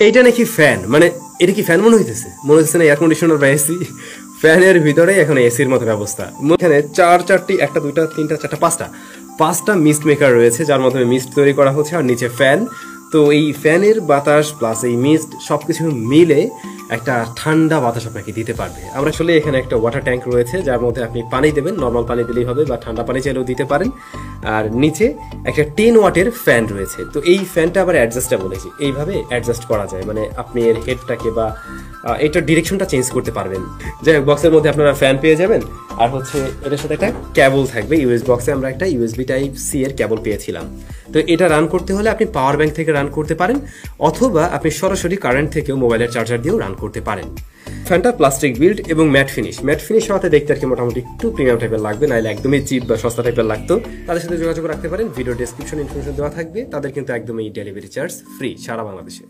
এইটা নাকি ফ্যান, মানে এটা কি ফ্যান মনে হইতেছে না এয়ার কন্ডিশনার বা এসি। ফ্যানের ভিতরে এখন এসির মতো ব্যবস্থা। এখানে চারটি, একটা দুইটা তিনটা চারটা পাঁচটা মিস্ট মেকার রয়েছে, যার মাধ্যমে মিস্ট তৈরি করা হচ্ছে, আর নিচে ফ্যান। তো এই ফ্যানের বাতাস প্লাস এই মিস্ট সবকিছু মিলে একটা ঠান্ডা বাতাস আপনাকে দিতে পারবে। আমরা আসলে এখানে একটা ওয়াটার ট্যাঙ্ক রয়েছে, যার মধ্যে আপনি পানি দেবেন, নর্মাল পানি দিলেই হবে বা ঠান্ডা পানি চাইলেও দিতে পারেন। আর নিচে একটা 10 ওয়াটের ফ্যান রয়েছে। তো এই ফ্যানটা আবার অ্যাডজাস্টেবল, এইভাবে অ্যাডজাস্ট করা যায়, মানে আপনি এর হেডটাকে বা এটার ডিরেকশনটা চেঞ্জ করতে পারবেন। যাই হোক, বক্সের মধ্যে আপনারা ফ্যান পেয়ে যাবেন, আর হচ্ছে এটার সাথে একটা কেবল থাকবে। ইউএস বক্সে আমরা একটা ইউএসবি টাইপ সি এর কেবল পেয়েছিলাম। তো এটা রান করতে হলে আপনি পাওয়ার ব্যাংক থেকে রান করতে পারেন, অথবা আপনি সরাসরি কারেন্ট থেকেও মোবাইলের চার্জার দিয়েও রান করতে পারেন। ফ্যানটা প্লাস্টিক বিল্ড এবং ম্যাট ফিনিশ হওয়াতে দেখতে আর কি মোটামুটি একটু প্রিমিয়াম টাইপের লাগবে, নাহলে একদমই চিপ বা সস্তা টাইপের লাগতো। তাদের সাথে যোগাযোগ রাখতে পারেন, ভিডিও ডেসক্রিপশন ইনফরমেশন দেওয়া থাকবে। তাদের কিন্তু একদমই ডেলিভারি চার্জ ফ্রি সারা বাংলাদেশে।